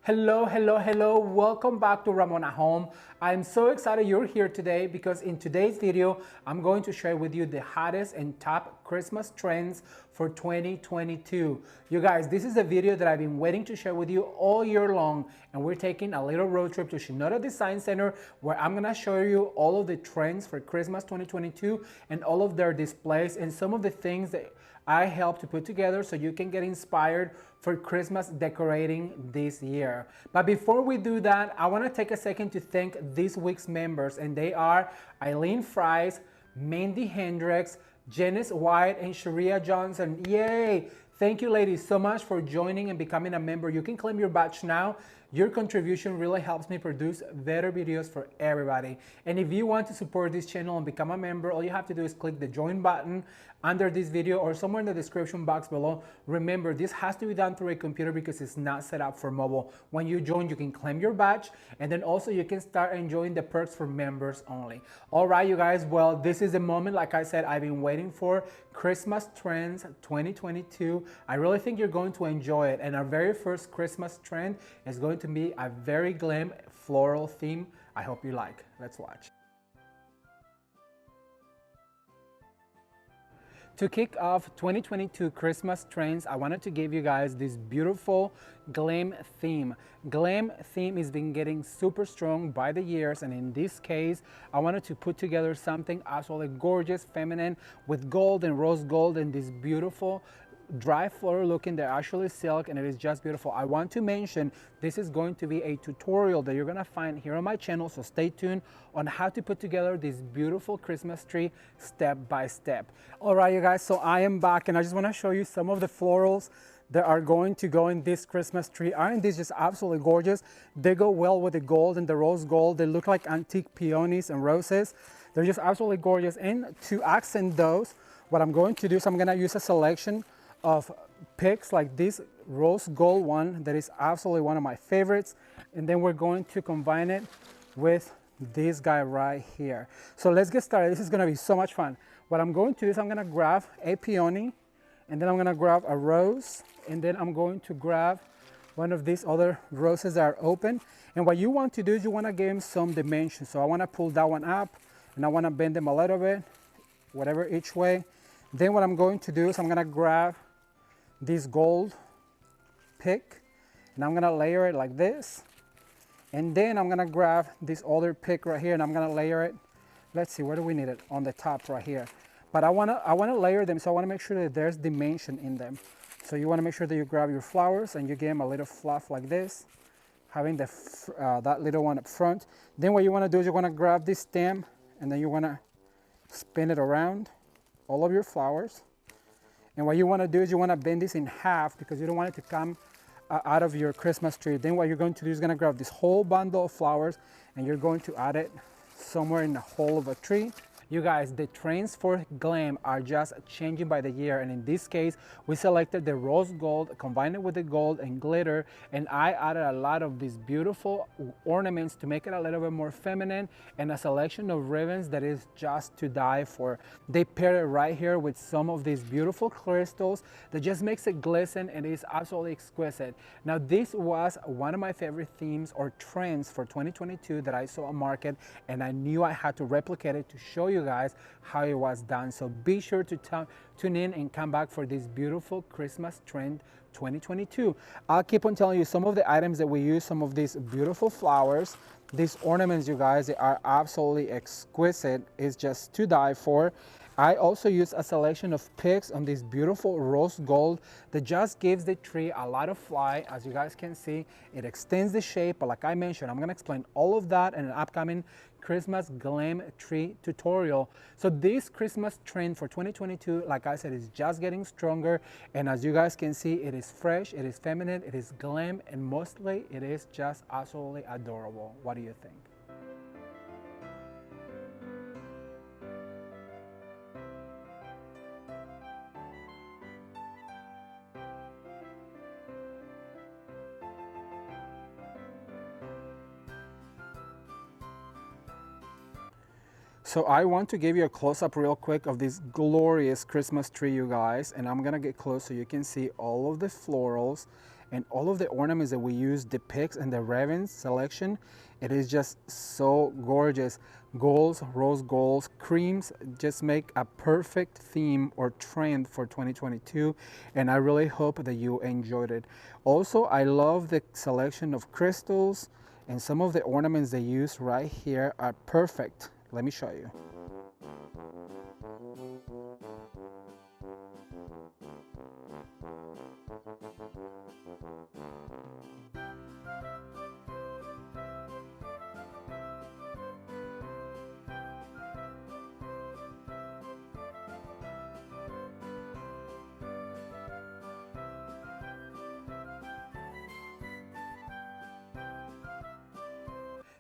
Hello, hello, hello. Welcome back to Ramon at Home. I'm so excited you're here today because in today's video, I'm going to share with you the hottest and top Christmas trends for 2022. You guys, this is a video that I've been waiting to share with you all year long, and we're taking a little road trip to Shinoda Design Center where I'm gonna show you all of the trends for Christmas 2022 and all of their displays and some of the things that I helped to put together so you can get inspired for Christmas decorating this year. But before we do that, I want to take a second to thank this week's members, and they are Eileen Fries, Mandy Hendricks, Janice White, and Sharia Johnson. Yay! Thank you, ladies, so much for joining and becoming a member. You can claim your badge now. Your contribution really helps me produce better videos for everybody. And if you want to support this channel and become a member, all you have to do is click the join button under this video or somewhere in the description box below. Remember, this has to be done through a computer because it's not set up for mobile. When you join, you can claim your badge, and then also you can start enjoying the perks for members only. All right, you guys, well, this is the moment, like I said, I've been waiting for. Christmas Trends 2022. I really think you're going to enjoy it. And our very first Christmas trend is going to be a very glam floral theme. I hope you like. Let's watch. To kick off 2022 Christmas trends, I wanted to give you guys this beautiful glam theme. Glam theme has been getting super strong by the years, and in this case, I wanted to put together something absolutely gorgeous, feminine, with gold and rose gold and this beautiful dry floral looking. They're actually silk, and it is just beautiful. I want to mention this is going to be a tutorial that you're gonna find here on my channel, so stay tuned on how to put together this beautiful Christmas tree step by step. All right, you guys, so I am back, and I just want to show you some of the florals that are going to go in this Christmas tree. Aren't these just absolutely gorgeous? They go well with the gold and the rose gold. They look like antique peonies and roses. They're just absolutely gorgeous. And to accent those, what I'm going to do is I'm gonna use a selection of picks like this rose gold one that is absolutely one of my favorites, and then we're going to combine it with this guy right here. So let's get started. This is gonna be so much fun. What I'm going to do is I'm gonna grab a peony, and then I'm gonna grab a rose, and then I'm going to grab one of these other roses that are open. And what you want to do is you wanna give them some dimension. So I wanna pull that one up, and I wanna bend them a little bit, whatever each way. Then what I'm going to do is I'm gonna grab this gold pick, and I'm gonna layer it like this, and then I'm gonna grab this other pick right here, and I'm gonna layer it. Let's see, where do we need it? On the top right here. But I wanna layer them, so I wanna make sure that there's dimension in them. So you wanna make sure that you grab your flowers and you give them a little fluff like this, having that little one up front. Then what you wanna do is you wanna grab this stem, and then you wanna spin it around all of your flowers. And what you want to do is you want to bend this in half because you don't want it to come out of your Christmas tree. Then what you're going to do is going to grab this whole bundle of flowers, and you're going to add it somewhere in the hole of a tree. You guys, the trends for glam are just changing by the year, and in this case, we selected the rose gold, combined it with the gold and glitter, and I added a lot of these beautiful ornaments to make it a little bit more feminine, and a selection of ribbons that is just to die for. They pair it right here with some of these beautiful crystals that just makes it glisten, and is absolutely exquisite. Now, this was one of my favorite themes or trends for 2022 that I saw on market, and I knew I had to replicate it to show you guys how it was done. So be sure to tune in and come back for this beautiful Christmas trend 2022. I'll keep on telling you some of the items that we use, some of these beautiful flowers, these ornaments, you guys, they are absolutely exquisite. It's just to die for. I also use a selection of picks on this beautiful rose gold that just gives the tree a lot of fly. As you guys can see, it extends the shape, but like I mentioned, I'm gonna explain all of that in an upcoming Christmas glam tree tutorial. So this Christmas trend for 2022, like I said, is just getting stronger, and as you guys can see, it is fresh, it is feminine, it is glam, and mostly it is just absolutely adorable. What do you think? So I want to give you a close-up real quick of this glorious Christmas tree, you guys, and I'm gonna get close so you can see all of the florals and all of the ornaments that we use depicts in the Ravens selection. It is just so gorgeous. Golds, rose golds, creams just make a perfect theme or trend for 2022, and I really hope that you enjoyed it. Also, I love the selection of crystals, and some of the ornaments they use right here are perfect. Let me show you.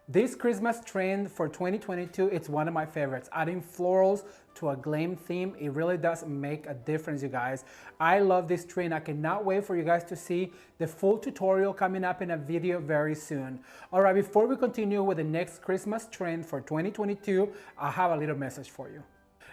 This Christmas trend for 2022, it's one of my favorites. Adding florals to a glam theme, it really does make a difference, you guys. I love this trend. I cannot wait for you guys to see the full tutorial coming up in a video very soon. All right, before we continue with the next Christmas trend for 2022, I have a little message for you.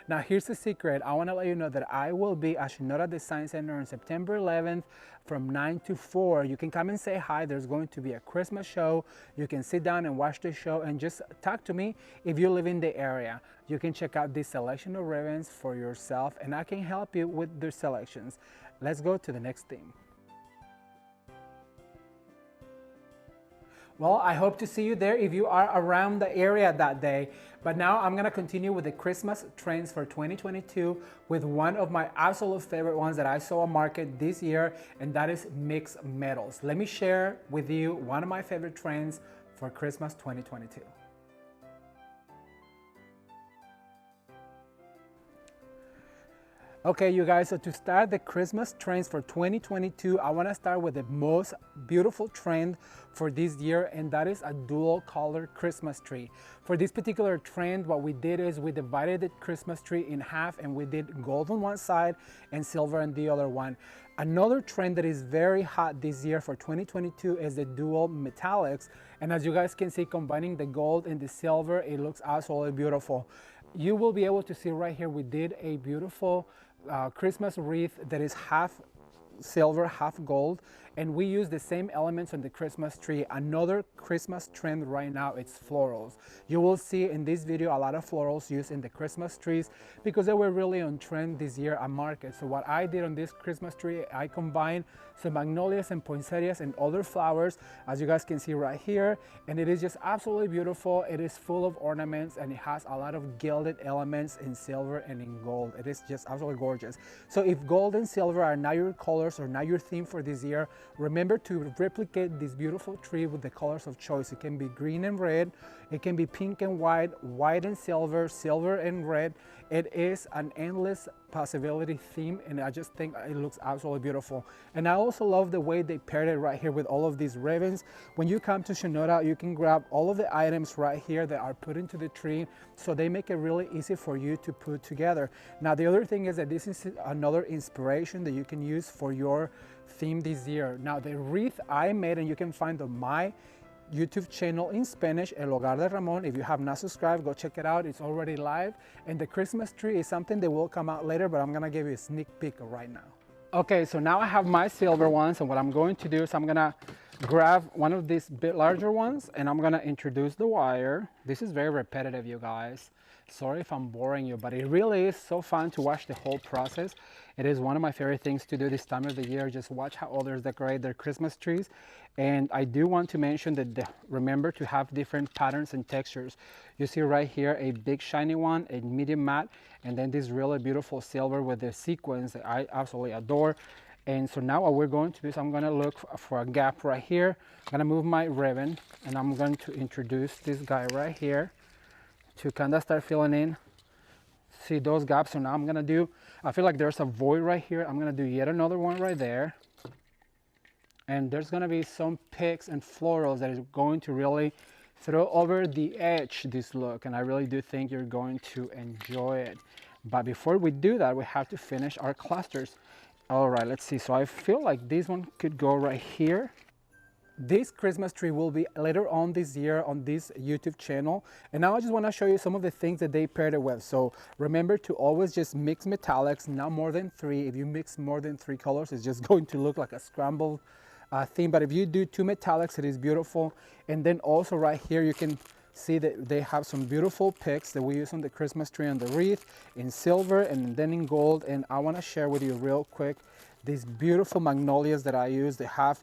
Now here's the secret. I want to let you know that I will be at Shinoda Design Center on September 11th from 9 to 4. You can come and say hi. There's going to be a Christmas show. You can sit down and watch the show and just talk to me if you live in the area. You can check out this selection of ribbons for yourself, and I can help you with the selections. Let's go to the next theme. Well, I hope to see you there if you are around the area that day. But now I'm gonna continue with the Christmas trends for 2022 with one of my absolute favorite ones that I saw on market this year, and that is mixed metals. Let me share with you one of my favorite trends for Christmas 2022. Okay, you guys, so to start the Christmas trends for 2022, I want to start with the most beautiful trend for this year, and that is a dual color Christmas tree. For this particular trend, what we did is we divided the Christmas tree in half, and we did gold on one side and silver on the other one. Another trend that is very hot this year for 2022 is the dual metallics, and as you guys can see, combining the gold and the silver, it looks absolutely beautiful. You will be able to see right here, we did a beautiful Christmas wreath that is half silver, half gold, and we use the same elements on the Christmas tree. Another Christmas trend right now, it's florals. You will see in this video a lot of florals used in the Christmas trees because they were really on trend this year at market. So what I did on this Christmas tree, I combined some magnolias and poinsettias and other flowers, as you guys can see right here, and it is just absolutely beautiful. It is full of ornaments, and it has a lot of gilded elements in silver and in gold. It is just absolutely gorgeous. So if gold and silver are not your colors or not your theme for this year, remember to replicate this beautiful tree with the colors of choice. It can be green and red, it can be pink and white, white and silver, silver and red. It is an endless possibility theme, and I just think it looks absolutely beautiful. And I also love the way they paired it right here with all of these ribbons. When you come to Shinoda, you can grab all of the items right here that are put into the tree, so they make it really easy for you to put together. Now the other thing is that this is another inspiration that you can use for your theme this year. Now the wreath I made, and you can find on my YouTube channel in Spanish, El Hogar de Ramon. If you have not subscribed, go check it out. It's already live. And the Christmas tree is something that will come out later, but I'm gonna give you a sneak peek right now. Okay, so now I have my silver ones, and what I'm going to do is I'm gonna grab one of these bit larger ones, and I'm gonna introduce the wire. This is very repetitive, you guys. Sorry if I'm boring you, but it really is so fun to watch the whole process. It is one of my favorite things to do this time of the year, just watch how others decorate their Christmas trees. And I do want to mention that remember to have different patterns and textures. You see right here a big shiny one, a medium matte, and then this really beautiful silver with the sequins that I absolutely adore. And so now what we're going to do is I'm going to look for a gap right here. I'm going to move my ribbon, and I'm going to introduce this guy right here to kind of start filling in. See those gaps? So now I'm gonna do, I feel like there's a void right here. I'm gonna do yet another one right there. And there's gonna be some picks and florals that is going to really throw over the edge this look. And I really do think you're going to enjoy it. But before we do that, we have to finish our clusters. All right, let's see. So I feel like this one could go right here. This Christmas tree will be later on this year on this YouTube channel. And now I just want to show you some of the things that they paired it with. So remember to always just mix metallics, not more than 3. If you mix more than 3 colors, it's just going to look like a scrambled theme. But if you do two metallics, it is beautiful. And then also right here, you can see that they have some beautiful picks that we use on the Christmas tree on the wreath in silver and then in gold. And I want to share with you real quick these beautiful magnolias that I use. The half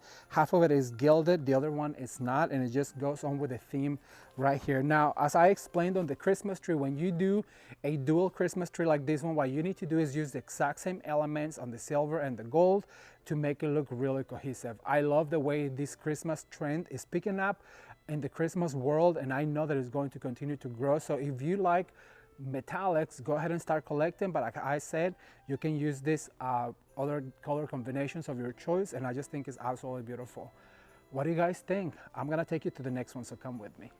of it is gilded, the other one is not, and it just goes on with the theme right here. Now, as I explained on the Christmas tree, when you do a dual Christmas tree like this one, what you need to do is use the exact same elements on the silver and the gold to make it look really cohesive. I love the way this Christmas trend is picking up in the Christmas world, and I know that it's going to continue to grow. So if you like metallics, go ahead and start collecting. But like I said, you can use this other color combinations of your choice, and I just think it's absolutely beautiful. What do you guys think? I'm gonna take you to the next one, so come with me.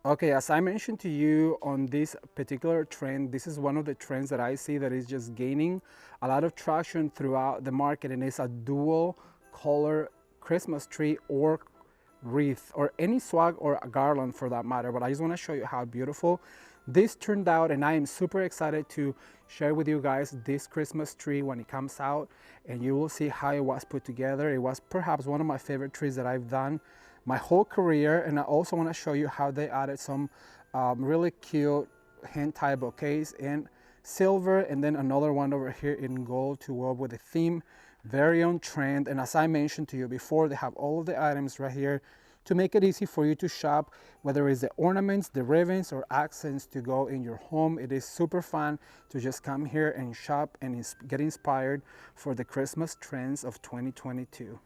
Okay, as I mentioned to you on this particular trend, this is one of the trends that I see that is just gaining a lot of traction throughout the market, and it's a dual color Christmas tree or wreath or any swag or a garland for that matter. But I just want to show you how beautiful this turned out, and I am super excited to share with you guys this Christmas tree when it comes out, and you will see how it was put together. It was perhaps one of my favorite trees that I've done my whole career. And I also want to show you how they added some really cute hand-tied bouquets in silver, and then another one over here in gold to go with the theme. Very on trend. And as I mentioned to you before, they have all of the items right here to make it easy for you to shop, whether it's the ornaments, the ribbons, or accents to go in your home. It is super fun to just come here and shop and get inspired for the Christmas trends of 2022.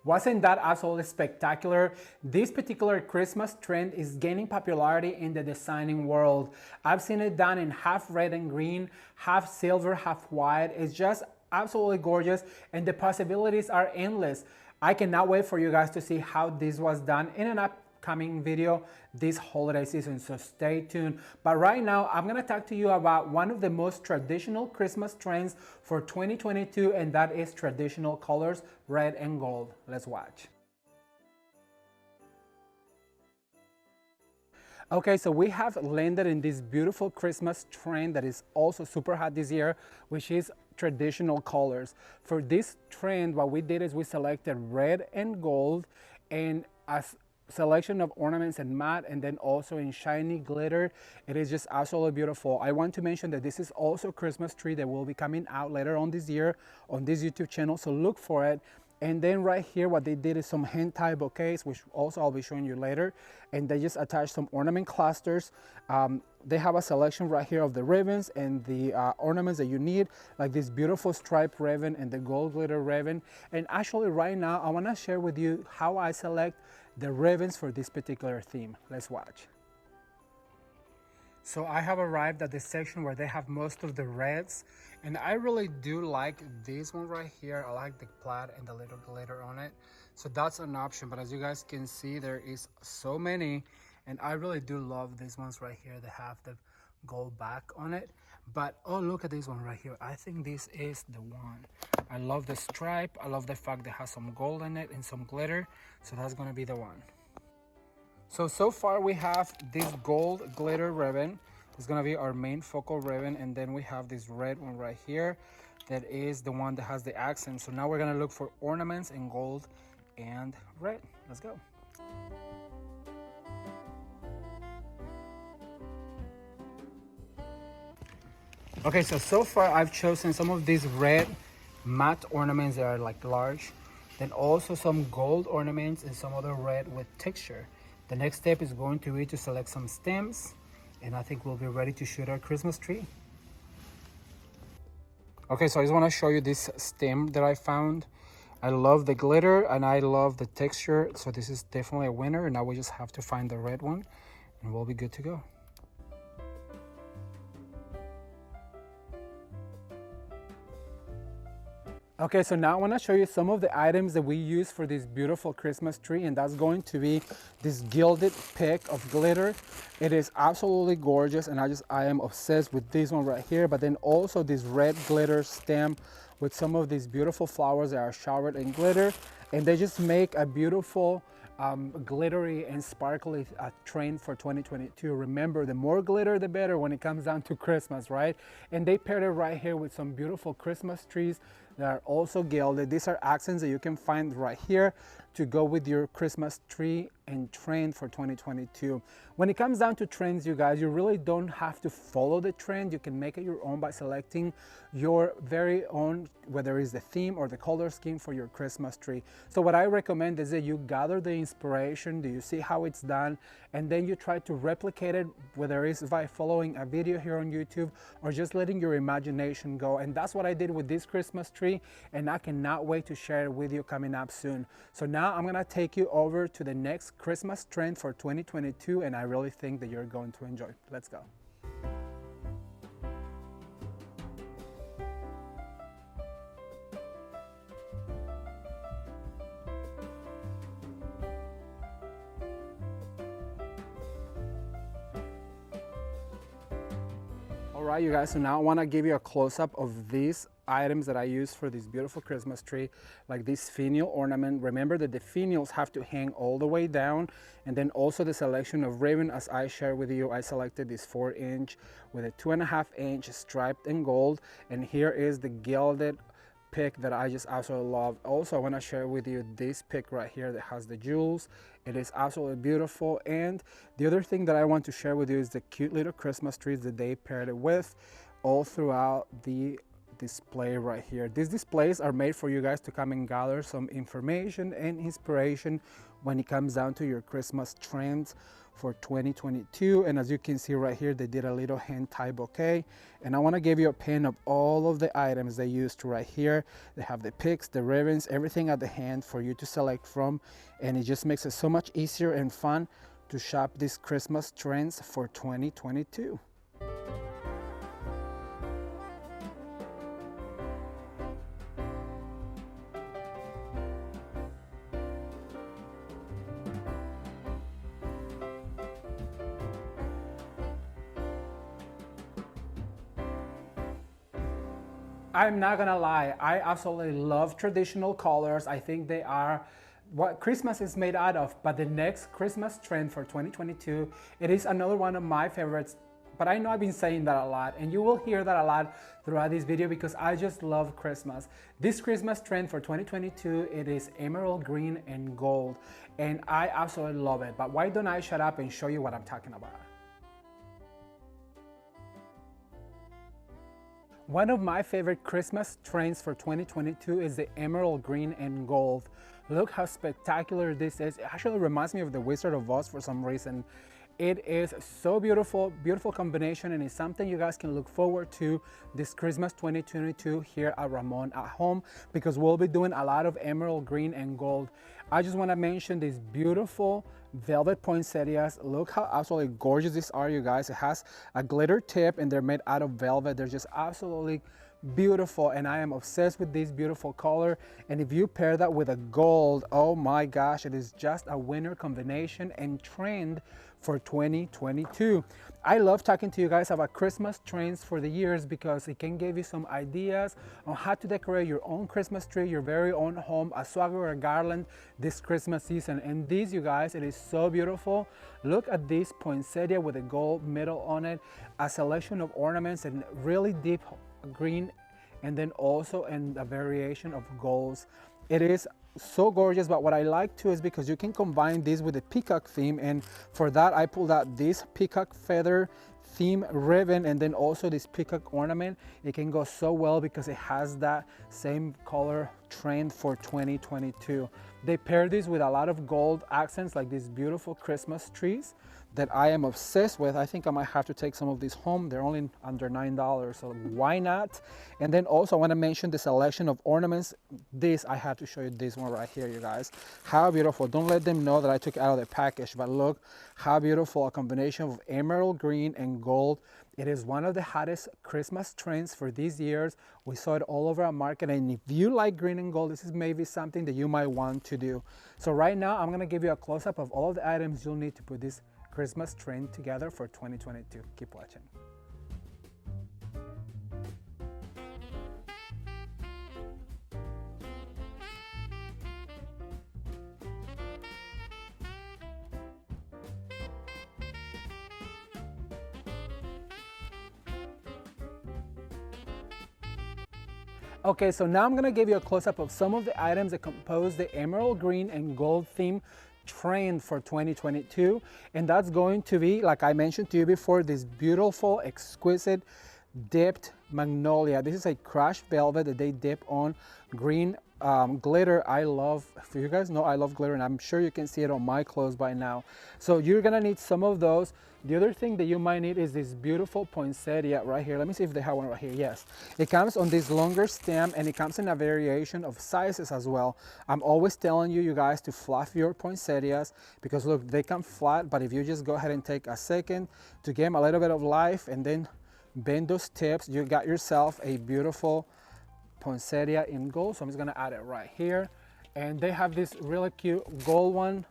Wasn't that absolutely spectacular? This particular Christmas trend is gaining popularity in the designing world. I've seen it done in half red and green, half silver, half white. It's just absolutely gorgeous, and the possibilities are endless. I cannot wait for you guys to see how this was done in an upcoming video this holiday season, so stay tuned. But right now, I'm gonna talk to you about one of the most traditional Christmas trends for 2022, and that is traditional colors, red and gold. Let's watch. Okay, so we have landed in this beautiful Christmas trend that is also super hot this year, which is traditional colors. For this trend, what we did is we selected red and gold, and as selection of ornaments and matte, and then also in shiny glitter. It is just absolutely beautiful. I want to mention that this is also a Christmas tree that will be coming out later on this year on this YouTube channel, so look for it. And then right here, what they did is some hand-tied bouquets, which also I'll be showing you later. And they just attached some ornament clusters. They have a selection right here of the ribbons and the ornaments that you need, like this beautiful striped ribbon and the gold glitter ribbon. And actually right now, I wanna share with you how I select the ribbons for this particular theme. Let's watch. So I have arrived at the section where they have most of the reds, and I really do like this one right here. I like the plaid and the little glitter on it, so that's an option. But as you guys can see, there is so many, and I really do love these ones right here that have the gold back on it. But oh, look at this one right here. I think this is the one. I love the stripe. I love the fact that it has some gold in it and some glitter, so that's gonna be the one. So far we have this gold glitter ribbon. It's gonna be our main focal ribbon, and then we have this red one right here that is the one that has the accent. So now we're gonna look for ornaments in gold and red. Let's go. Okay, so far I've chosen some of these red matte ornaments that are like large, then also some gold ornaments and some other red with texture. The next step is going to be to select some stems, and I think we'll be ready to shoot our Christmas tree. Okay, so I just want to show you this stem that I found. I love the glitter and I love the texture, so this is definitely a winner. Now we just have to find the red one and we'll be good to go. Okay, so now I want to show you some of the items that we use for this beautiful Christmas tree, and that's going to be this gilded pick of glitter. It is absolutely gorgeous, and I am obsessed with this one right here, but then also this red glitter stem with some of these beautiful flowers that are showered in glitter, and they just make a beautiful glittery and sparkly trend for 2022. Remember, the more glitter the better when it comes down to Christmas, right? And they paired it right here with some beautiful Christmas trees that are also gilded. These are accents that you can find right here to go with your Christmas tree and trend for 2022. When it comes down to trends, you guys, you really don't have to follow the trend. You can make it your own by selecting your very own, whether it's the theme or the color scheme for your Christmas tree. So what I recommend is that you gather the inspiration, do you see how it's done, and then you try to replicate it, whether it's by following a video here on YouTube or just letting your imagination go. And that's what I did with this Christmas tree, and I cannot wait to share it with you coming up soon. So now I'm gonna take you over to the next Christmas trend for 2022, and I really think that you're going to enjoy. Let's go. All right, you guys, so now I want to give you a close-up of these items that I use for this beautiful Christmas tree, like this finial ornament. Remember that the finials have to hang all the way down, and then also the selection of ribbon. As I shared with you, I selected this 4-inch with a 2.5-inch striped in gold, and here is the gilded pick that I just absolutely love. Also, I want to share with you this pick right here that has the jewels. It is absolutely beautiful. And the other thing that I want to share with you is the cute little Christmas trees that they paired it with all throughout the display right here. These displays are made for you guys to come and gather some information and inspiration when it comes down to your Christmas trends for 2022. And as you can see right here, they did a little hand tie bouquet, and I want to give you a pin of all of the items they used right here. They have the picks, the ribbons, everything at the hand for you to select from, and it just makes it so much easier and fun to shop these Christmas trends for 2022. I'm not gonna lie, I absolutely love traditional colors. I think they are what Christmas is made out of, but the next Christmas trend for 2022, it is another one of my favorites. But I know I've been saying that a lot, and you will hear that a lot throughout this video because I just love Christmas. This Christmas trend for 2022, it is emerald green and gold, and I absolutely love it. But why don't I shut up and show you what I'm talking about? One of my favorite Christmas trends for 2022 is the emerald green and gold. Look how spectacular this is. It actually reminds me of the Wizard of Oz for some reason. It is so beautiful, beautiful combination, and it's something you guys can look forward to this Christmas 2022 here at Ramon at home, because we'll be doing a lot of emerald green and gold. I just want to mention these beautiful velvet poinsettias. Look how absolutely gorgeous these are, you guys. It has a glitter tip and they're made out of velvet. They're just absolutely beautiful, and I am obsessed with this beautiful color. And if you pair that with a gold, oh my gosh, it is just a winner combination and trend for 2022. I love talking to you guys about Christmas trends for the years because it can give you some ideas on how to decorate your own Christmas tree, your very own home, a swag or a garland this Christmas season. And this, you guys, it is so beautiful. Look at this poinsettia with a gold middle on it, a selection of ornaments and really deep green, and then also in a variation of golds. It is so gorgeous. But what I like too is because you can combine this with the peacock theme, and for that I pulled out this peacock feather theme ribbon and then also this peacock ornament. It can go so well because it has that same color trend for 2022. They pair this with a lot of gold accents like these beautiful Christmas trees that I am obsessed with. I think I might have to take some of these home. They're only under $9, so why not? And then also I want to mention the selection of ornaments. This, I have to show you this one right here, you guys. How beautiful. Don't let them know that I took it out of the package, but look how beautiful, a combination of emerald green and gold. It is one of the hottest Christmas trends for these years. We saw it all over our market, and if you like green and gold, this is maybe something that you might want to do. So right now, I'm gonna give you a close-up of all of the items you'll need to put this Christmas trend together for 2022. Keep watching. Okay, so now I'm gonna give you a close-up of some of the items that compose the emerald green and gold theme trend for 2022. And that's going to be, like I mentioned to you before, this beautiful, exquisite dipped magnolia. This is a crushed velvet that they dip on green glitter. I love, if you guys know, I love glitter, and I'm sure you can see it on my clothes by now. So you're gonna need some of those. The other thing that you might need is this beautiful poinsettia right here. Let me see if they have one right here. Yes, it comes on this longer stem, and it comes in a variation of sizes as well. I'm always telling you, you guys, to fluff your poinsettias because look, they come flat, but if you just go ahead and take a second to give them a little bit of life and then bend those tips, you got yourself a beautiful poinsettia in gold. So I'm just gonna add it right here. And they have this really cute gold one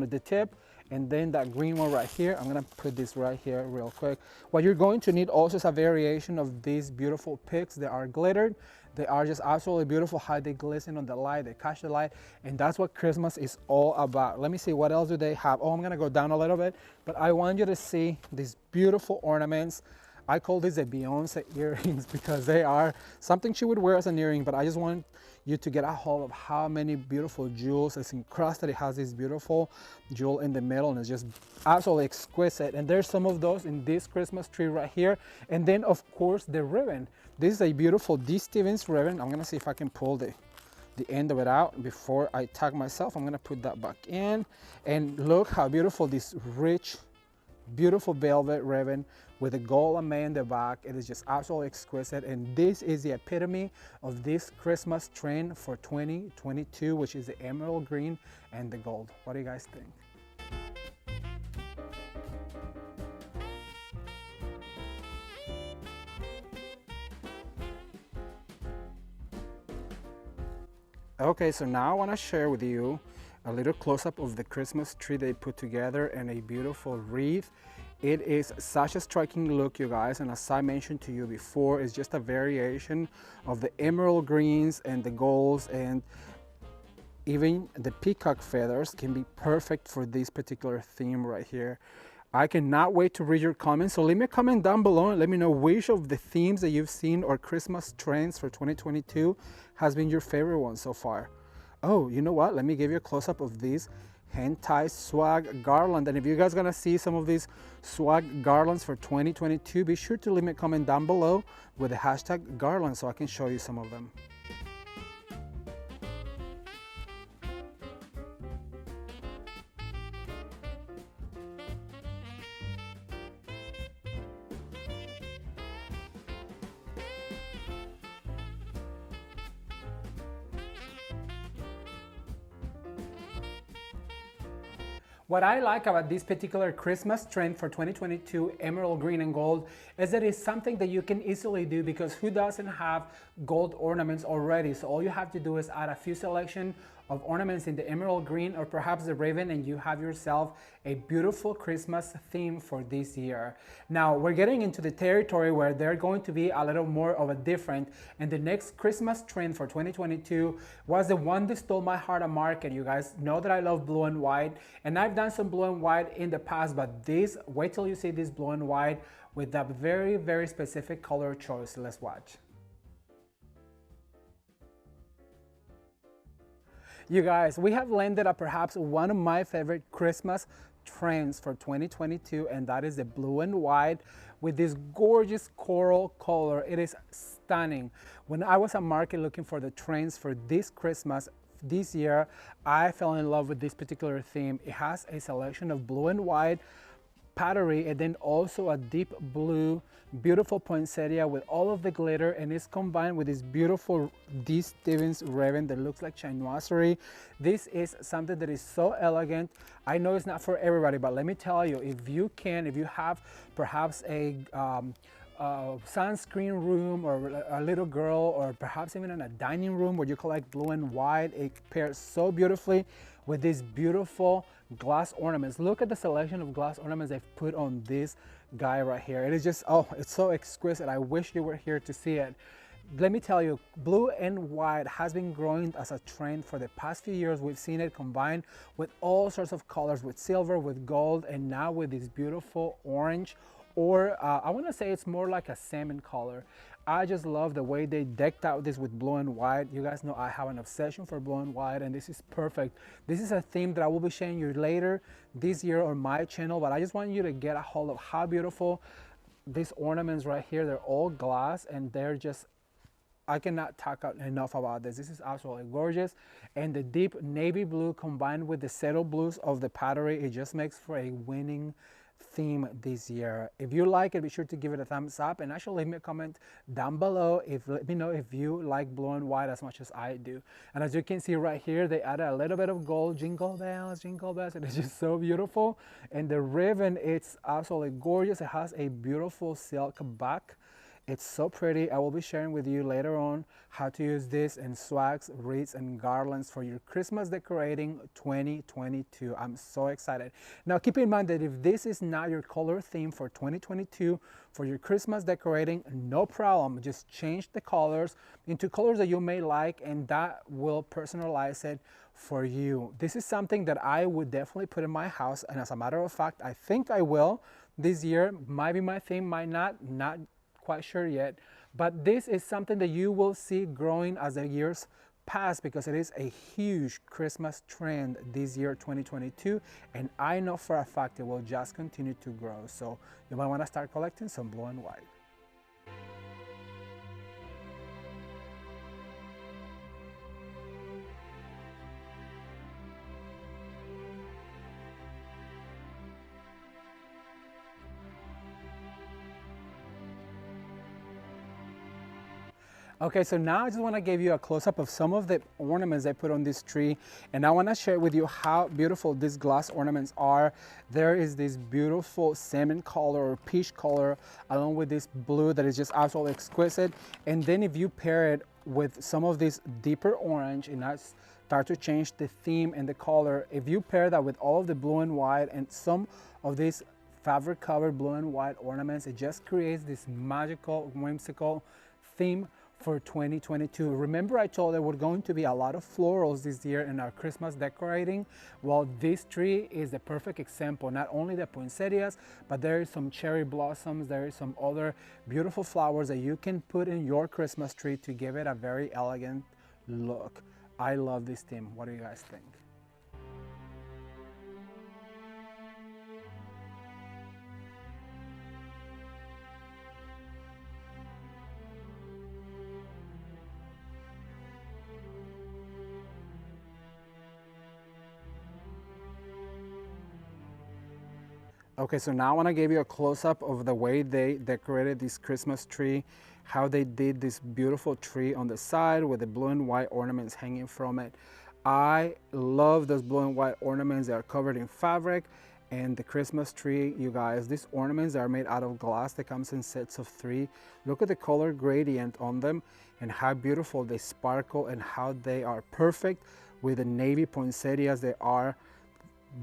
at the tip, and then that green one right here. I'm gonna put this right here real quick. What you're going to need also is a variation of these beautiful picks that are glittered. They are just absolutely beautiful how they glisten on the light, they catch the light, and that's what Christmas is all about. Let me see, what else do they have? Oh, I'm gonna go down a little bit, but I want you to see these beautiful ornaments. I call these the Beyonce earrings because they are something she would wear as an earring, but I just want you to get a hold of how many beautiful jewels. It's encrusted. It has this beautiful jewel in the middle, and it's just absolutely exquisite. And there's some of those in this Christmas tree right here. And then of course the ribbon. This is a beautiful D. Stevens ribbon. I'm gonna see if I can pull the end of it out before I tag myself. I'm gonna put that back in, and look how beautiful this rich, beautiful velvet ribbon with a gold lame in the back. It is just absolutely exquisite, and this is the epitome of this Christmas trend for 2022, which is the emerald green and the gold. What do you guys think? Okay, so now I want to share with you a little close-up of the Christmas tree they put together and a beautiful wreath. It is such a striking look, you guys, and as I mentioned to you before, it's just a variation of the emerald greens and the golds, and even the peacock feathers can be perfect for this particular theme right here. I cannot wait to read your comments, so leave me a comment down below and let me know which of the themes that you've seen or Christmas trends for 2022 has been your favorite one so far. Oh, you know what? Let me give you a close-up of these hentai swag garland, and if you guys gonna see some of these swag garlands for 2022, be sure to leave me a comment down below with the hashtag garland so I can show you some of them. What I like about this particular Christmas trend for 2022, emerald green and gold, is that it's something that you can easily do because who doesn't have gold ornaments already? So all you have to do is add a few selection of ornaments in the emerald green or perhaps the ribbon, and you have yourself a beautiful Christmas theme for this year. Now we're getting into the territory where they're going to be a little more of a different, and the next Christmas trend for 2022 was the one that stole my heart on market. You guys know that I love blue and white, and I've done some blue and white in the past, but this, wait till you see this blue and white with that very, very specific color choice. Let's watch. You guys, we have landed at perhaps one of my favorite Christmas trends for 2022, and that is the blue and white with this gorgeous coral color. It is stunning. When I was at market looking for the trends for this Christmas this year, I fell in love with this particular theme. It has a selection of blue and white pottery, and then also a deep blue beautiful poinsettia with all of the glitter, and it's combined with this beautiful D. Stevens ribbon that looks like chinoiserie. This is something that is so elegant. I know it's not for everybody, but let me tell you, if you have perhaps a sunscreen room, or a little girl, or perhaps even in a dining room where you collect blue and white, it pairs so beautifully with these beautiful glass ornaments. Look at the selection of glass ornaments they've put on this guy right here. It is just, oh, it's so exquisite. I wish you were here to see it. Let me tell you, blue and white has been growing as a trend for the past few years. We've seen it combined with all sorts of colors, with silver, with gold, and now with this beautiful orange, or I want to say it's more like a salmon color. I just love the way they decked out this with blue and white. You guys know I have an obsession for blue and white, and this is perfect. This is a theme that I will be sharing you later this year on my channel, but I just want you to get a hold of how beautiful these ornaments right here. They're all glass, and they're just, I cannot talk enough about this. This is absolutely gorgeous. And the deep navy blue combined with the settle blues of the pottery, it just makes for a winning theme this year. If you like it, be sure to give it a thumbs up, and actually leave me a comment down below. Let me know if you like blue and white as much as I do. And as you can see right here, they added a little bit of gold, jingle bells, and it's just so beautiful. And the ribbon, it's absolutely gorgeous. It has a beautiful silk back. It's so pretty. I will be sharing with you later on how to use this in swags, wreaths, and garlands for your Christmas decorating 2022. I'm so excited. Now keep in mind that if this is not your color theme for 2022 for your Christmas decorating, no problem. Just change the colors into colors that you may like, and that will personalize it for you. This is something that I would definitely put in my house, and as a matter of fact, I think I will this year. Might be my theme, might not quite sure yet, but this is something that you will see growing as the years pass, because it is a huge Christmas trend this year 2022, and I know for a fact it will just continue to grow. So you might want to start collecting some blue and white. Okay, so now I just want to give you a close-up of some of the ornaments I put on this tree, and I want to share with you how beautiful these glass ornaments are. There is this beautiful salmon color or peach color along with this blue that is just absolutely exquisite, and then if you pair it with some of this deeper orange, and that's start to change the theme and the color. If you pair that with all of the blue and white and some of these fabric covered blue and white ornaments, it just creates this magical, whimsical theme for 2022. Remember, I told you we're going to be a lot of florals this year in our Christmas decorating. Well, this tree is the perfect example. Not only the poinsettias, but there is some cherry blossoms, there is some other beautiful flowers that you can put in your Christmas tree to give it a very elegant look. I love this theme. What do you guys think? Okay, so now I want to give you a close-up of the way they decorated this Christmas tree, how they did this beautiful tree on the side with the blue and white ornaments hanging from it. I love those blue and white ornaments. They are covered in fabric, and the Christmas tree, you guys, these ornaments are made out of glass. They comes in sets of 3. Look at the color gradient on them and how beautiful they sparkle and how they are perfect with the navy poinsettias. They are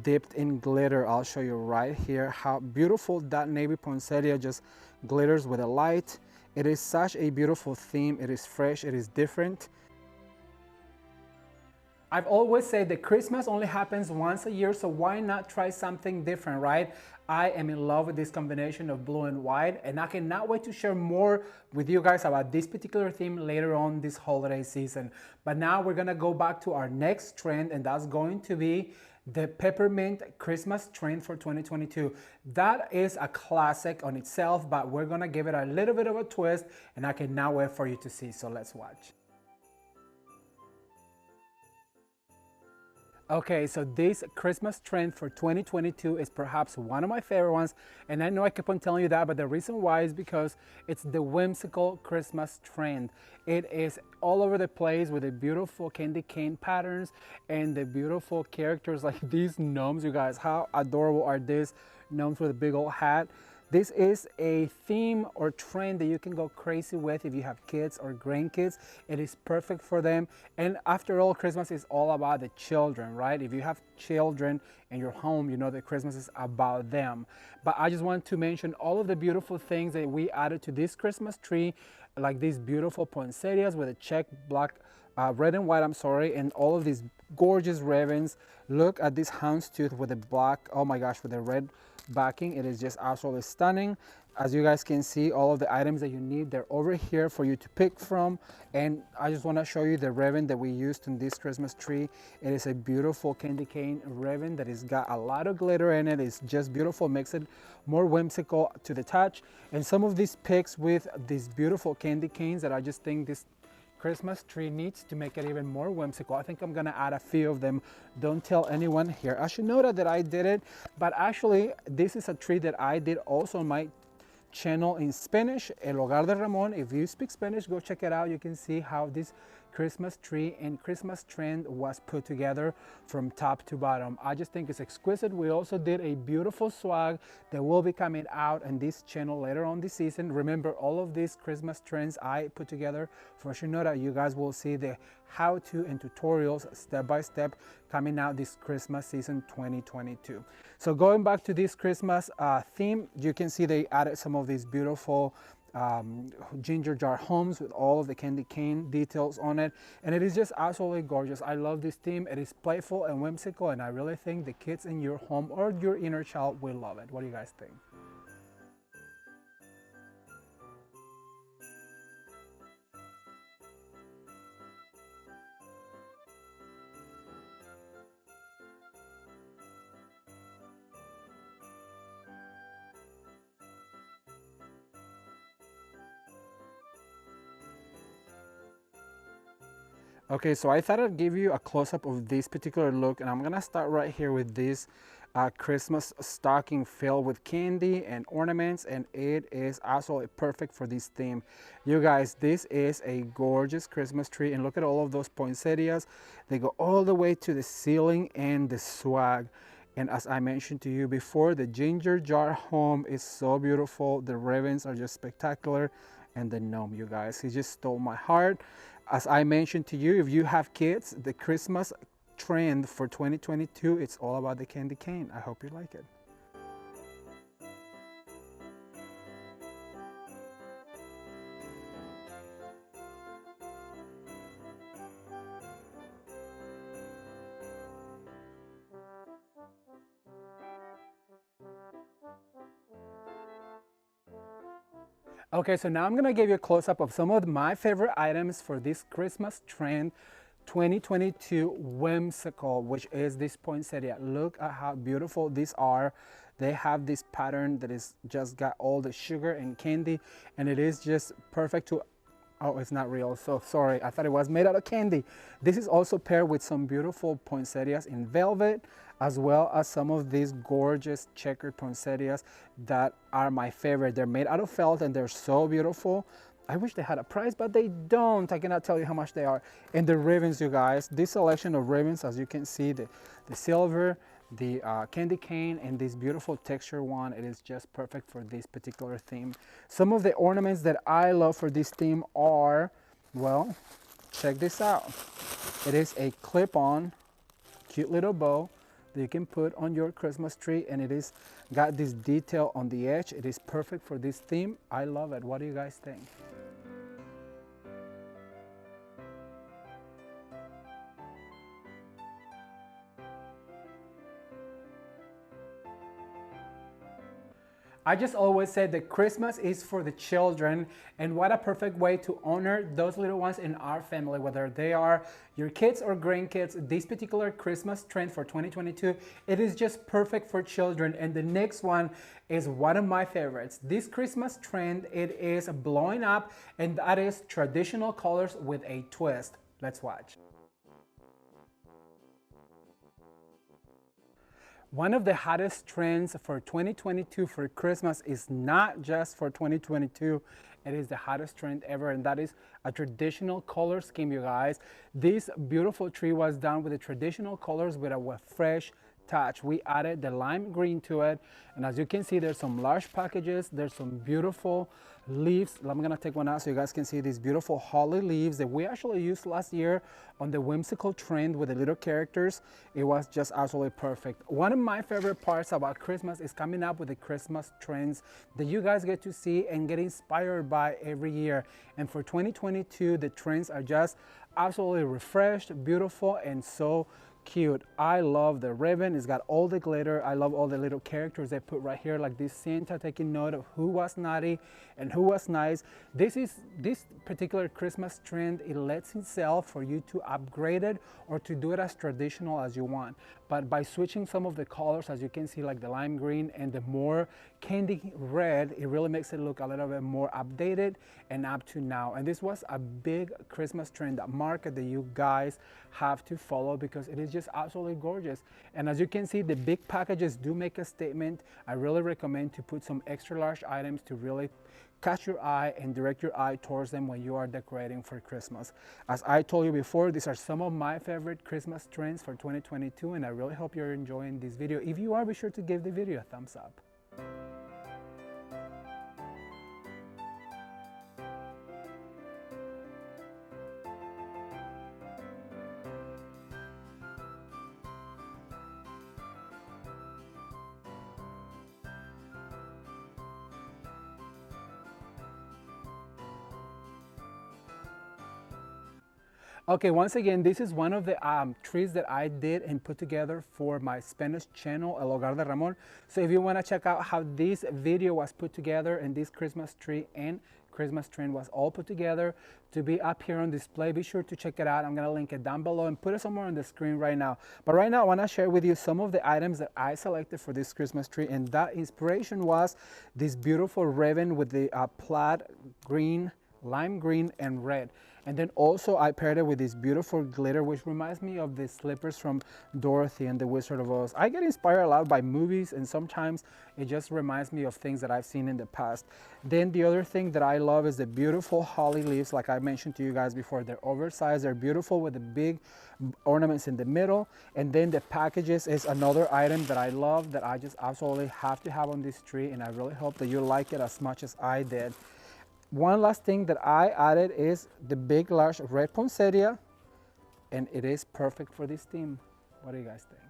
dipped in glitter. I'll show you right here how beautiful that navy poinsettia just glitters with a light. It is such a beautiful theme. It is fresh, it is different. I've always said that Christmas only happens once a year, so why not try something different, right? I am in love with this combination of blue and white, and I cannot wait to share more with you guys about this particular theme later on this holiday season. But now we're gonna go back to our next trend, and that's going to be the peppermint Christmas trend for 2022. That is a classic on itself, but we're gonna give it a little bit of a twist, and I cannot wait for you to see, so let's watch. Okay, so this Christmas trend for 2022 is perhaps one of my favorite ones, and I know I keep on telling you that, but the reason why is because it's the whimsical Christmas trend. It is all over the place with the beautiful candy cane patterns and the beautiful characters like these gnomes. You guys, how adorable are these gnomes with a big old hat? This is a theme or trend that you can go crazy with if you have kids or grandkids. It is perfect for them. And after all, Christmas is all about the children, right? If you have children in your home, you know that Christmas is about them. But I just want to mention all of the beautiful things that we added to this Christmas tree, like these beautiful poinsettias with a check black, red and white, I'm sorry, and all of these gorgeous ribbons. Look at this houndstooth with the black, oh my gosh, with the red backing. It is just absolutely stunning. As you guys can see, all of the items that you need, they're over here for you to pick from. And I just want to show you the ribbon that we used in this Christmas tree. It is a beautiful candy cane ribbon that has got a lot of glitter in it. It's just beautiful, makes it more whimsical to the touch. And some of these picks with these beautiful candy canes that I just think this Christmas tree needs to make it even more whimsical. I think I'm gonna add a few of them. Don't tell anyone here at Shinoda that I did it, but actually this is a tree that I did also on my channel in Spanish, El Hogar de Ramon. If you speak Spanish, go check it out. You can see how this Christmas tree and Christmas trend was put together from top to bottom. I just think it's exquisite. We also did a beautiful swag that will be coming out on this channel later on this season. Remember, all of these Christmas trends I put together for Shinoda. You guys will see the how-to and tutorials step by step coming out this Christmas season 2022. So going back to this Christmas theme, you can see they added some of these beautiful ginger jar homes with all of the candy cane details on it, and it is just absolutely gorgeous. I love this theme. It is playful and whimsical, and I really think the kids in your home or your inner child will love it. What do you guys think? Okay, so I thought I'd give you a close-up of this particular look, and I'm gonna start right here with this Christmas stocking filled with candy and ornaments, and it is absolutely perfect for this theme. You guys, this is a gorgeous Christmas tree, and look at all of those poinsettias. They go all the way to the ceiling and the swag. And as I mentioned to you before, the ginger jar home is so beautiful. The ribbons are just spectacular. And the gnome, you guys, he just stole my heart. As I mentioned to you, if you have kids, the Christmas trend for 2022, it's all about the candy cane. I hope you like it. Okay, so now I'm gonna give you a close-up of some of my favorite items for this Christmas trend 2022 whimsical, which is this poinsettia. Look at how beautiful these are. They have this pattern that is just got all the sugar and candy, and it is just perfect to, oh, it's not real, so sorry, I thought it was made out of candy. This is also paired with some beautiful poinsettias in velvet, as well as some of these gorgeous checkered poinsettias that are my favorite. They're made out of felt and they're so beautiful. I wish they had a price, but they don't. I cannot tell you how much they are. And the ribbons, you guys, this selection of ribbons, as you can see, the silver, the candy cane, and this beautiful texture one, it is just perfect for this particular theme. Some of the ornaments that I love for this theme are, well, check this out. It is a clip-on cute little bow that you can put on your Christmas tree, and it is got this detail on the edge. It is perfect for this theme. I love it. What do you guys think? I just always said that Christmas is for the children, and what a perfect way to honor those little ones in our family, whether they are your kids or grandkids. This particular Christmas trend for 2022, it is just perfect for children. And the next one is one of my favorites. This Christmas trend, it is blowing up, and that is traditional colors with a twist. Let's watch. One of the hottest trends for 2022 for Christmas is not just for 2022, it is the hottest trend ever, and that is a traditional color scheme, you guys. This beautiful tree was done with the traditional colors with a fresh touch. We added the lime green to it, and as you can see, there's some large packages, there's some beautiful leaves. I'm gonna take one out so you guys can see these beautiful holly leaves that we actually used last year on the whimsical trend with the little characters. It was just absolutely perfect. One of my favorite parts about Christmas is coming up with the Christmas trends that you guys get to see and get inspired by every year. And for 2022, the trends are just absolutely refreshed, beautiful, and so cute. I love the ribbon. It's got all the glitter. I love all the little characters they put right here, like this Santa taking note of who was naughty and who was nice. This particular Christmas trend, it lets itself for you to upgrade it or to do it as traditional as you want. But by switching some of the colors, as you can see, like the lime green and the more candy red, it really makes it look a little bit more updated and up to now. And this was a big Christmas trend, a market that you guys have to follow because it is just absolutely gorgeous. And as you can see, the big packages do make a statement. I really recommend to put some extra large items to really catch your eye and direct your eye towards them when you are decorating for Christmas. As I told you before, these are some of my favorite Christmas trends for 2022, and I really hope you're enjoying this video. If you are, be sure to give the video a thumbs up. Okay, once again, this is one of the trees that I did and put together for my Spanish channel, El Hogar de Ramon. So if you want to check out how this video was put together and this Christmas tree and Christmas trend was all put together to be up here on display, be sure to check it out. I'm going to link it down below and put it somewhere on the screen right now. But right now, I want to share with you some of the items that I selected for this Christmas tree, and that inspiration was this beautiful ribbon with the plaid green, lime green, and red. And then also I paired it with this beautiful glitter, which reminds me of the slippers from Dorothy and the Wizard of Oz. I get inspired a lot by movies, and sometimes it just reminds me of things that I've seen in the past. Then the other thing that I love is the beautiful holly leaves, like I mentioned to you guys before. They're oversized, they're beautiful with the big ornaments in the middle. And then the packages is another item that I love, that I just absolutely have to have on this tree, and I really hope that you like it as much as I did. One last thing that I added is the big large red poinsettia, and it is perfect for this theme. What do you guys think?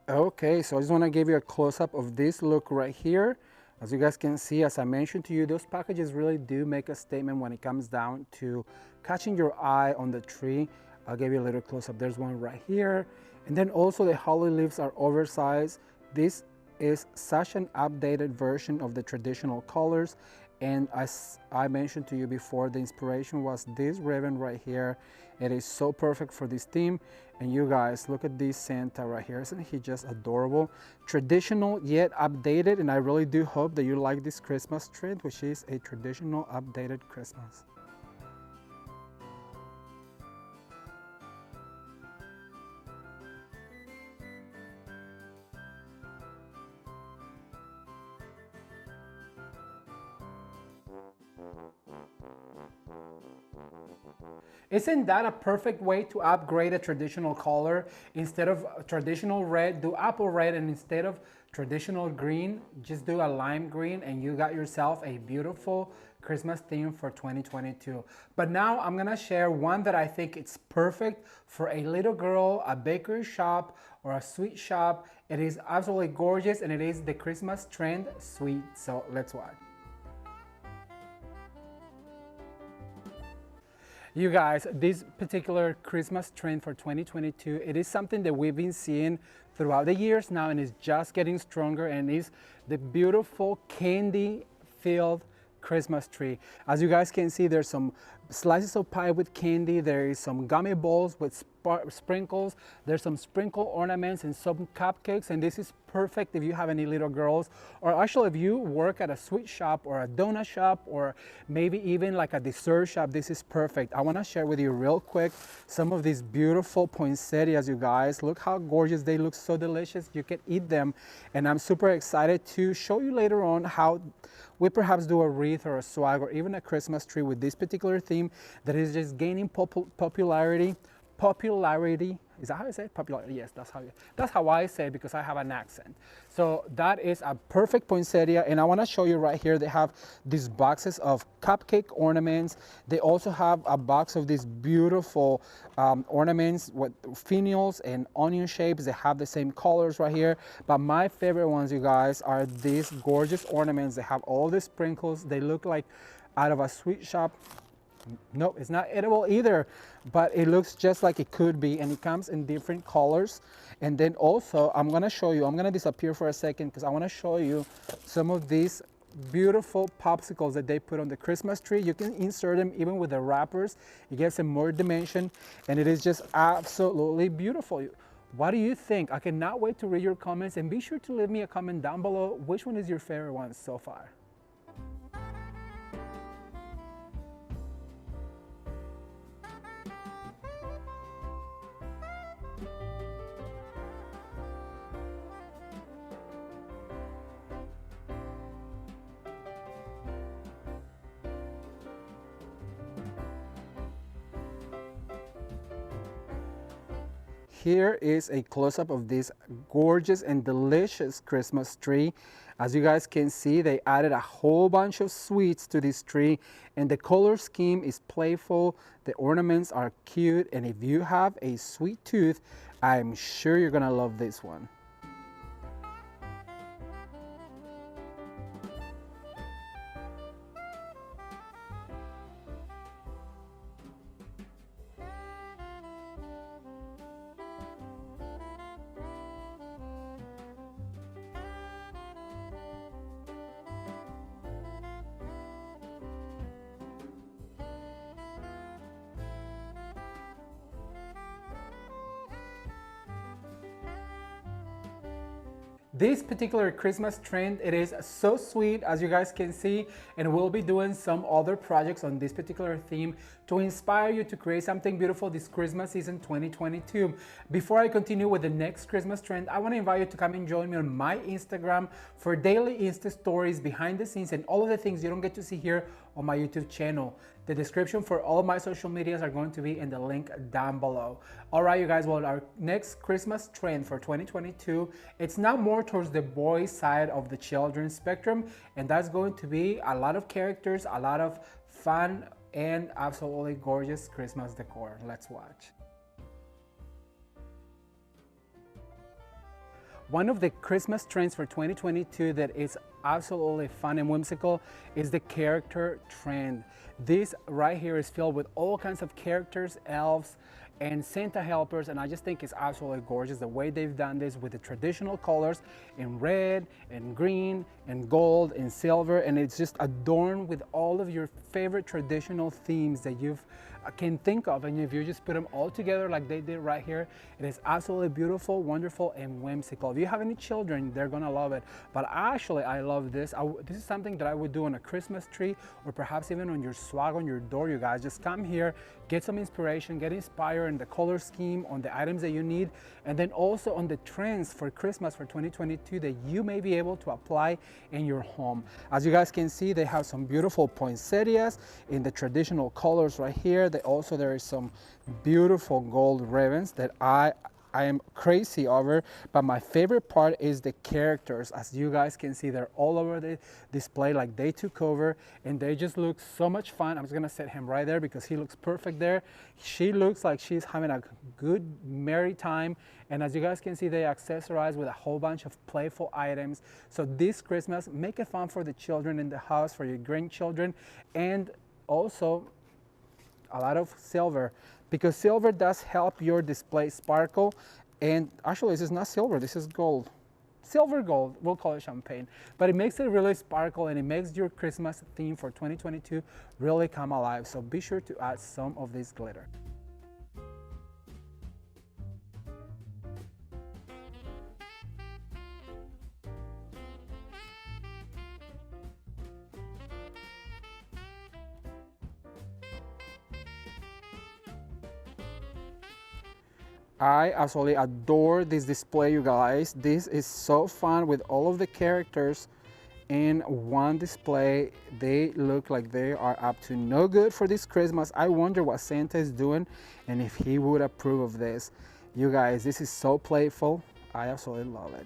Okay, so I just want to give you a close-up of this look right here. As you guys can see, as I mentioned to you, those packages really do make a statement when it comes down to catching your eye on the tree. I'll give you a little close-up. There's one right here. And then also the holly leaves are oversized. This is such an updated version of the traditional colors. And as I mentioned to you before, the inspiration was this ribbon right here. It is so perfect for this theme. And you guys, look at this Santa right here. Isn't he just adorable? Traditional yet updated, and I really do hope that you like this Christmas trend, which is a traditional updated Christmas. Isn't that a perfect way to upgrade a traditional color? Instead of traditional red, do apple red, and instead of traditional green, just do a lime green, and you got yourself a beautiful Christmas theme for 2022. But now I'm gonna share one that I think it's perfect for a little girl, a bakery shop, or a sweet shop. It is absolutely gorgeous, and it is the Christmas trend sweet. So let's watch. You guys, this particular Christmas trend for 2022, it is something that we've been seeing throughout the years now, and it's just getting stronger, and is the beautiful candy-filled Christmas tree. As you guys can see, there's some slices of pie with candy, there is some gummy balls with sprinkles, there's some sprinkle ornaments and some cupcakes, and this is perfect if you have any little girls, or actually if you work at a sweet shop or a donut shop, or maybe even like a dessert shop. This is perfect. I want to share with you real quick some of these beautiful poinsettias, you guys. Look how gorgeous they look, so delicious. You can eat them, and I'm super excited to show you later on how we perhaps do a wreath or a swag or even a Christmas tree with this particular theme that is just gaining popularity. Is that how I say it? Popularity, yes, that's how I say it, because I have an accent. So that is a perfect poinsettia, and I want to show you right here. They have these boxes of cupcake ornaments. They also have a box of these beautiful ornaments with finials and onion shapes. They have the same colors right here, but my favorite ones, you guys, are these gorgeous ornaments. They have all the sprinkles. They look like out of a sweet shop. Nope, it's not edible either, but it looks just like it could be, and it comes in different colors. And then also, I'm gonna show you, I'm gonna disappear for a second because I wanna show you some of these beautiful popsicles that they put on the Christmas tree. You can insert them even with the wrappers. It gives them more dimension, and it is just absolutely beautiful. What do you think? I cannot wait to read your comments, and be sure to leave me a comment down below. Which one is your favorite one so far? Here is a close-up of this gorgeous and delicious Christmas tree. As you guys can see, they added a whole bunch of sweets to this tree, and the color scheme is playful. The ornaments are cute, and if you have a sweet tooth, I'm sure you're gonna love this one. This particular Christmas trend, it is so sweet, as you guys can see, and we'll be doing some other projects on this particular theme to inspire you to create something beautiful this Christmas season 2022. Before I continue with the next Christmas trend, I want to invite you to come and join me on my Instagram for daily Insta stories, behind the scenes, and all of the things you don't get to see here on my YouTube channel. The description for all of my social medias are going to be in the link down below. All right, you guys, well, our next Christmas trend for 2022, it's now more towards the boy side of the children's spectrum, and that's going to be a lot of characters, a lot of fun, and absolutely gorgeous Christmas decor. Let's watch. One of the Christmas trends for 2022 that is absolutely fun and whimsical is the character trend. This right here is filled with all kinds of characters, elves, and Santa helpers, and I just think it's absolutely gorgeous the way they've done this with the traditional colors in red and green and gold and silver, and it's just adorned with all of your favorite traditional themes that you can think of, and if you just put them all together like they did right here, it is absolutely beautiful, wonderful, and whimsical. If you have any children, they're gonna love it. But actually, I love this. This is something that I would do on a Christmas tree, or perhaps even on your swag on your door. You guys just come here, get some inspiration, get inspired in the color scheme, on the items that you need, and then also on the trends for Christmas for 2022 that you may be able to apply in your home. As you guys can see, they have some beautiful poinsettias in the traditional colors right here. There is some beautiful gold ribbons that I I am crazy over. But my favorite part is the characters. As you guys can see, they're all over the display, like they took over, and they just look so much fun. I'm just gonna set him right there because he looks perfect there. She looks like she's having a good merry time. And as you guys can see, they accessorize with a whole bunch of playful items. So this Christmas, make it fun for the children in the house, for your grandchildren, and also a lot of silver, because silver does help your display sparkle. And actually, this is not silver, this is gold. Silver gold, we'll call it champagne, but it makes it really sparkle, and it makes your Christmas theme for 2022 really come alive. So be sure to add some of this glitter. I absolutely adore this display, you guys. This is so fun with all of the characters in one display. They look like they are up to no good for this Christmas. I wonder what Santa is doing and if he would approve of this. You guys, this is so playful. I absolutely love it.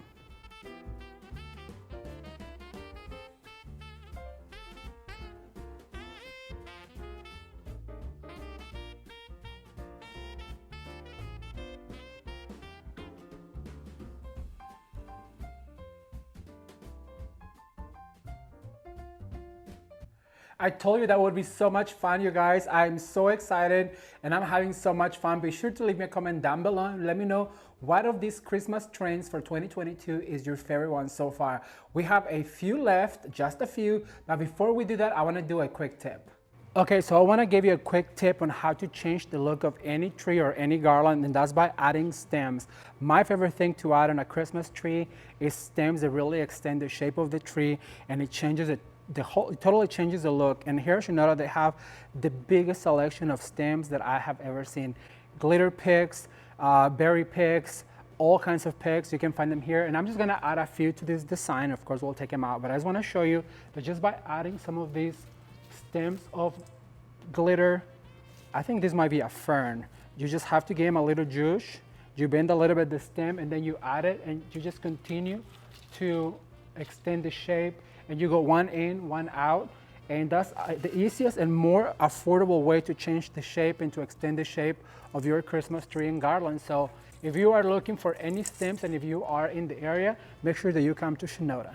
I told you that would be so much fun, you guys. I'm so excited and I'm having so much fun. Be sure to leave me a comment down below and let me know what of these Christmas trends for 2022 is your favorite one so far. We have a few left, just a few. But before we do that, I want to do a quick tip. Okay, so I want to give you a quick tip on how to change the look of any tree or any garland, and that's by adding stems. My favorite thing to add on a Christmas tree is stems that really extend the shape of the tree, and it changes it. It totally changes the look. And here at Shinoda, they have the biggest selection of stems that I have ever seen. Glitter picks, berry picks, all kinds of picks. You can find them here. And I'm just gonna add a few to this design. Of course, we'll take them out. But I just wanna show you that just by adding some of these stems of glitter, I think this might be a fern. You just have to give them a little juice. You bend a little bit the stem and then you add it and you just continue to extend the shape. And you go one in, one out, and that's the easiest and more affordable way to change the shape and to extend the shape of your Christmas tree and garland. So if you are looking for any stems and if you are in the area, make sure that you come to Shinoda.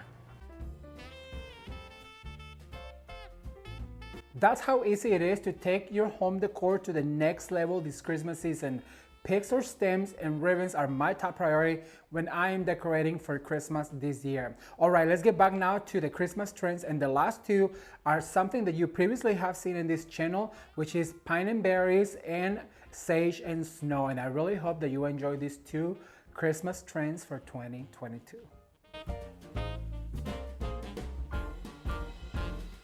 That's how easy it is to take your home decor to the next level this Christmas season. Picks or stems and ribbons are my top priority when I am decorating for Christmas this year. All right, let's get back now to the Christmas trends, and the last two are something that you previously have seen in this channel, which is pine and berries and sage and snow. And I really hope that you enjoy these two Christmas trends for 2022.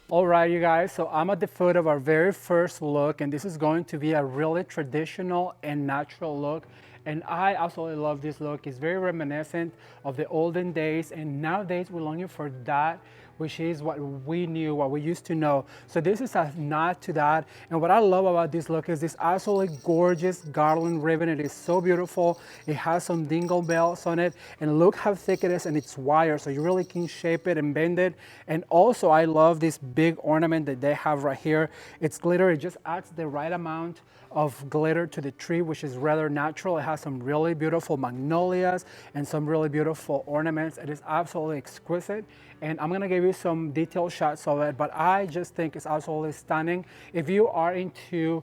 All right, you guys, so I'm at the foot of our very first look, and this is going to be a really traditional and natural look. And I absolutely love this look. It's very reminiscent of the olden days, and nowadays we're longing for that, which is what we knew, what we used to know. So this is a nod to that. And what I love about this look is this absolutely gorgeous garland ribbon. It is so beautiful. It has some dingle bells on it, and look how thick it is, and it's wire, so you really can shape it and bend it. And also I love this big ornament that they have right here. It's glitter. It just adds the right amount of glitter to the tree, which is rather natural. It has some really beautiful magnolias and some really beautiful ornaments. It is absolutely exquisite, and I'm gonna give you some detailed shots of it, but I just think it's absolutely stunning. If you are into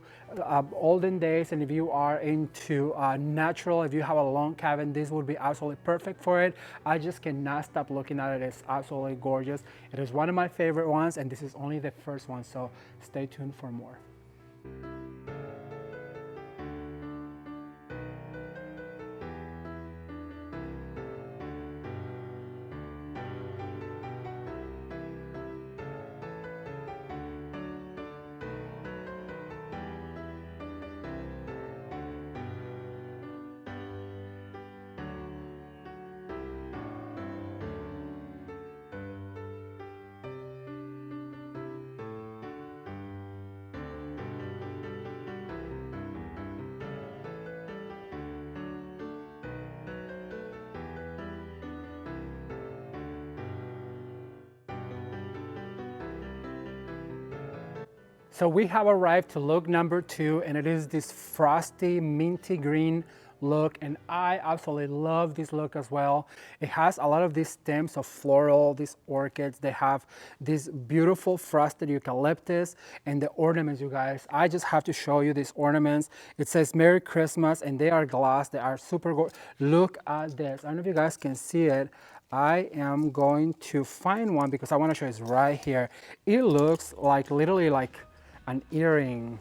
olden days and if you are into natural, if you have a log cabin, this would be absolutely perfect for it. I just cannot stop looking at it. It's absolutely gorgeous. It is one of my favorite ones, and this is only the first one, so stay tuned for more. So we have arrived to look number 2, and it is this frosty minty green look, and I absolutely love this look as well. It has a lot of these stems of floral, these orchids. They have this beautiful frosted eucalyptus and the ornaments, you guys. I just have to show you these ornaments. It says Merry Christmas, and they are glass. They are super gorgeous. Look at this. I don't know if you guys can see it. I am going to find one because I want to show you. It's right here. It looks like literally like an earring.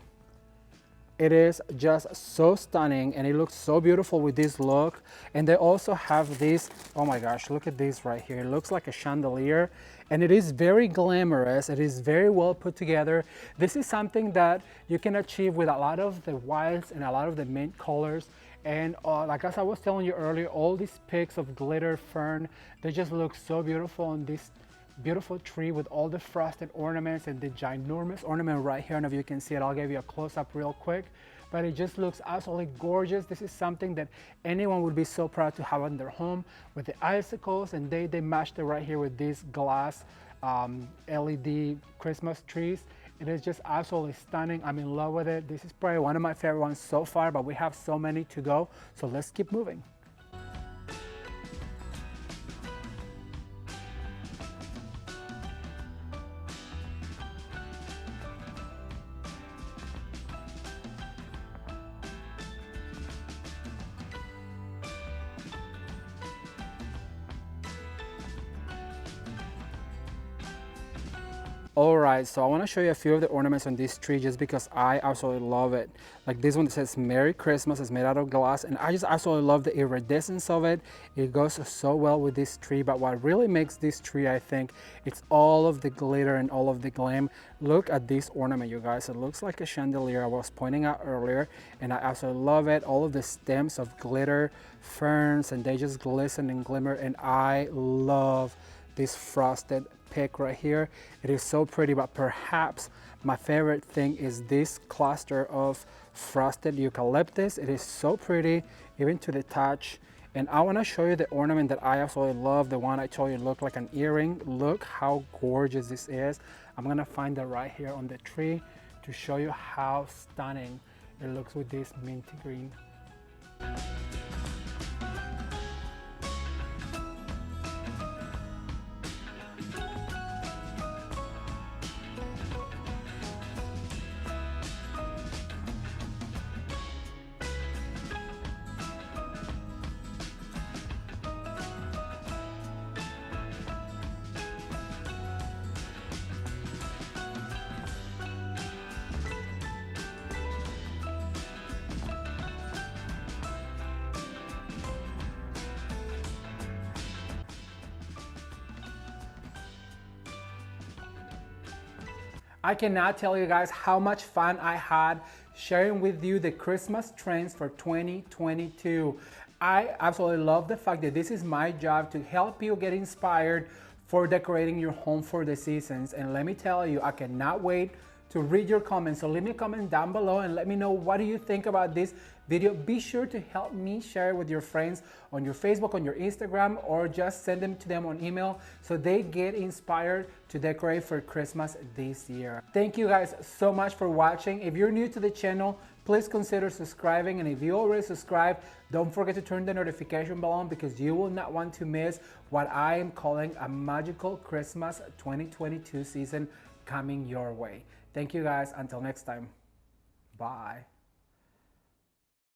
It is just so stunning, and it looks so beautiful with this look. And they also have this, oh my gosh, look at this right here. It looks like a chandelier, and it is very glamorous. It is very well put together. This is something that you can achieve with a lot of the whites and a lot of the mint colors. And like as I was telling you earlier, all these pics of glitter fern, they just look so beautiful on this beautiful tree with all the frosted ornaments and the ginormous ornament right here. And if you can see it, I'll give you a close-up real quick, but it just looks absolutely gorgeous. This is something that anyone would be so proud to have in their home with the icicles, and they matched it right here with these glass LED Christmas trees. It is just absolutely stunning. I'm in love with it. This is probably one of my favorite ones so far, but we have so many to go, so let's keep moving. All right, so I want to show you a few of the ornaments on this tree just because I absolutely love it. Like this one that says Merry Christmas, is made out of glass, and I just absolutely love the iridescence of it. It goes so well with this tree, but what really makes this tree, I think, it's all of the glitter and all of the glam. Look at this ornament, you guys. It looks like a chandelier I was pointing out earlier, and I absolutely love it. All of the stems of glitter, ferns, and they just glisten and glimmer, and I love this frosted pick right here. It is so pretty, but perhaps my favorite thing is this cluster of frosted eucalyptus. It is so pretty, even to the touch. And I want to show you the ornament that I absolutely love, the one I told you looked like an earring. Look how gorgeous this is. I'm gonna find it right here on the tree to show you how stunning it looks with this minty green. I cannot tell you guys how much fun I had sharing with you the Christmas trends for 2022. I absolutely love the fact that this is my job to help you get inspired for decorating your home for the seasons. And let me tell you, I cannot wait to read your comments. So leave me a comment down below and let me know what do you think about this video. Be sure to help me share it with your friends on your Facebook, on your Instagram, or just send them to them on email so they get inspired to decorate for Christmas this year. Thank you guys so much for watching. If you're new to the channel, please consider subscribing, and if you already subscribed, don't forget to turn the notification bell on because you will not want to miss what I am calling a magical Christmas 2022 season coming your way. Thank you guys. Until next time. Bye.